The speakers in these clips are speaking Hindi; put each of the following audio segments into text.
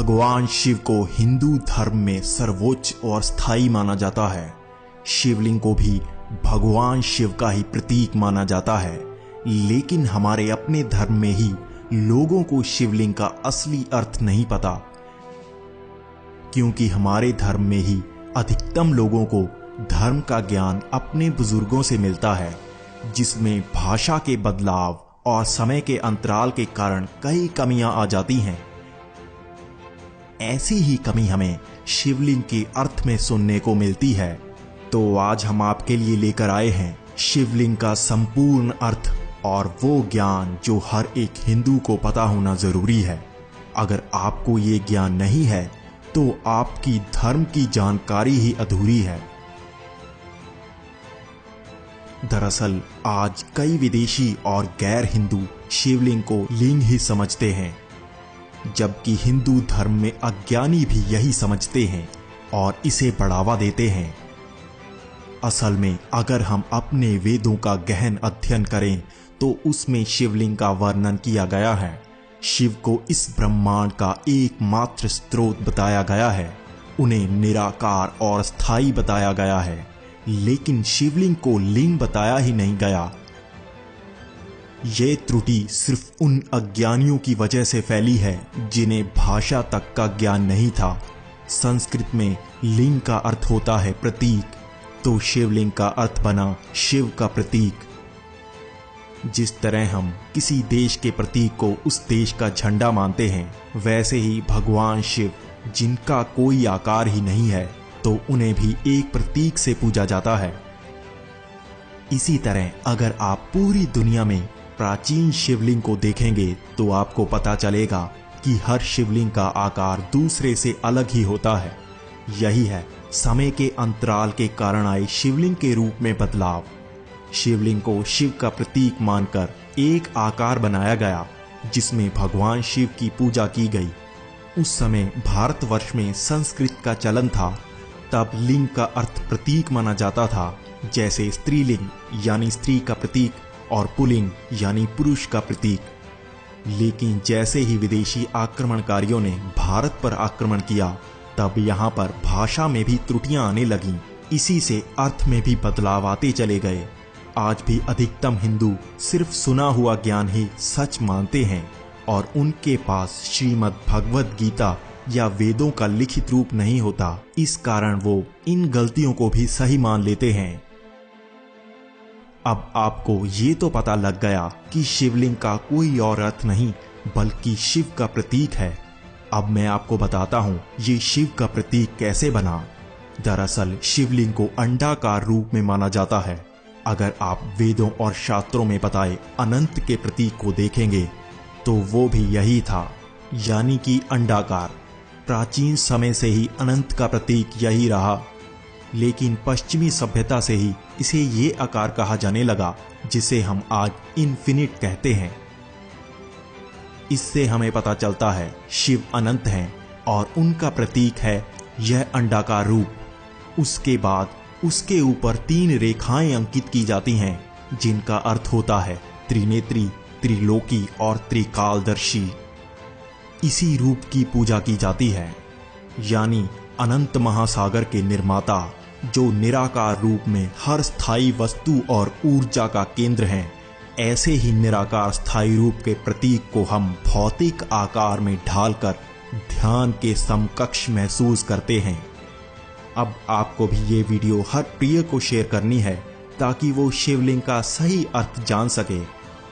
भगवान शिव को हिंदू धर्म में सर्वोच्च और स्थायी माना जाता है। शिवलिंग को भी भगवान शिव का ही प्रतीक माना जाता है, लेकिन हमारे अपने धर्म में ही लोगों को शिवलिंग का असली अर्थ नहीं पता, क्योंकि हमारे धर्म में ही अधिकतम लोगों को धर्म का ज्ञान अपने बुजुर्गों से मिलता है, जिसमें भाषा के बदलाव और समय के अंतराल के कारण कई कमियां आ जाती हैं। ऐसी ही कमी हमें शिवलिंग के अर्थ में सुनने को मिलती है। तो आज हम आपके लिए लेकर आए हैं शिवलिंग का संपूर्ण अर्थ और वो ज्ञान जो हर एक हिंदू को पता होना जरूरी है। अगर आपको ये ज्ञान नहीं है तो आपकी धर्म की जानकारी ही अधूरी है। दरअसल आज कई विदेशी और गैर हिंदू शिवलिंग को लिंग ही समझते हैं, जबकि हिंदू धर्म में अज्ञानी भी यही समझते हैं और इसे बढ़ावा देते हैं। असल में अगर हम अपने वेदों का गहन अध्ययन करें तो उसमें शिवलिंग का वर्णन किया गया है। शिव को इस ब्रह्मांड का एकमात्र स्रोत बताया गया है, उन्हें निराकार और स्थायी बताया गया है, लेकिन शिवलिंग को लिंग बताया ही नहीं गया। ये त्रुटि सिर्फ उन अज्ञानियों की वजह से फैली है जिन्हें भाषा तक का ज्ञान नहीं था। संस्कृत में लिंग का अर्थ होता है प्रतीक, तो शिवलिंग का अर्थ बना शिव का प्रतीक। जिस तरह हम किसी देश के प्रतीक को उस देश का झंडा मानते हैं, वैसे ही भगवान शिव, जिनका कोई आकार ही नहीं है, तो उन्हें भी एक प्रतीक से पूजा जाता है। इसी तरह अगर आप पूरी दुनिया में प्राचीन शिवलिंग को देखेंगे तो आपको पता चलेगा कि हर शिवलिंग का आकार दूसरे से अलग ही होता है। यही है समय के अंतराल के कारण आए शिवलिंग के रूप में बदलाव। शिवलिंग को शिव का प्रतीक मानकर एक आकार बनाया गया जिसमें भगवान शिव की पूजा की गई। उस समय भारतवर्ष में संस्कृत का चलन था, तब लिंग का अर्थ प्रतीक माना जाता था, जैसे स्त्रीलिंग यानी स्त्री का प्रतीक और पुल्लिंग यानी पुरुष का प्रतीक। लेकिन जैसे ही विदेशी आक्रमणकारियों ने भारत पर आक्रमण किया, तब यहाँ पर भाषा में भी त्रुटियां आने लगीं। इसी से अर्थ में भी बदलाव आते चले गए। आज भी अधिकतम हिंदू सिर्फ सुना हुआ ज्ञान ही सच मानते हैं और उनके पास श्रीमद् भगवद गीता या वेदों का लिखित रूप नहीं होता। इस कारण वो इन गलतियों को भी सही मान लेते हैं। अब आपको ये तो पता लग गया कि शिवलिंग का कोई और अर्थ नहीं बल्कि शिव का प्रतीक है। अब मैं आपको बताता हूँ ये शिव का प्रतीक कैसे बना। दरअसल शिवलिंग को अंडाकार रूप में माना जाता है। अगर आप वेदों और शास्त्रों में बताए अनंत के प्रतीक को देखेंगे तो वो भी यही था, यानी कि अंडाकार। प्राचीन समय से ही अनंत का प्रतीक यही रहा, लेकिन पश्चिमी सभ्यता से ही इसे ये आकार कहा जाने लगा जिसे हम आज इन्फिनिट कहते हैं। इससे हमें पता चलता है शिव अनंत हैं और उनका प्रतीक है यह अंडाकार रूप। उसके बाद उसके ऊपर 3 रेखाएं अंकित की जाती हैं जिनका अर्थ होता है त्रिनेत्री, त्रिलोकी और त्रिकालदर्शी। इसी रूप की पूजा की जाती है, यानी अनंत महासागर के निर्माता, जो निराकार रूप में हर स्थायी वस्तु और ऊर्जा का केंद्र हैं। ऐसे ही निराकार स्थायी रूप के प्रतीक को हम भौतिक आकार में ढालकर ध्यान के समकक्ष महसूस करते हैं। अब आपको भी ये वीडियो हर प्रिय को शेयर करनी है ताकि वो शिवलिंग का सही अर्थ जान सके,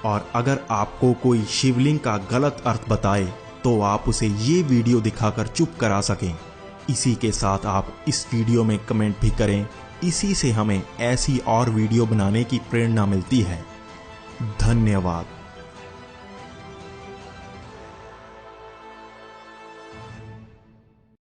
और अगर आपको कोई शिवलिंग का गलत अर्थ बताए तो आप उसे ये वीडियो दिखाकर चुप करा सकें। इसी के साथ आप इस वीडियो में कमेंट भी करें, इसी से हमें ऐसी और वीडियो बनाने की प्रेरणा मिलती है। धन्यवाद।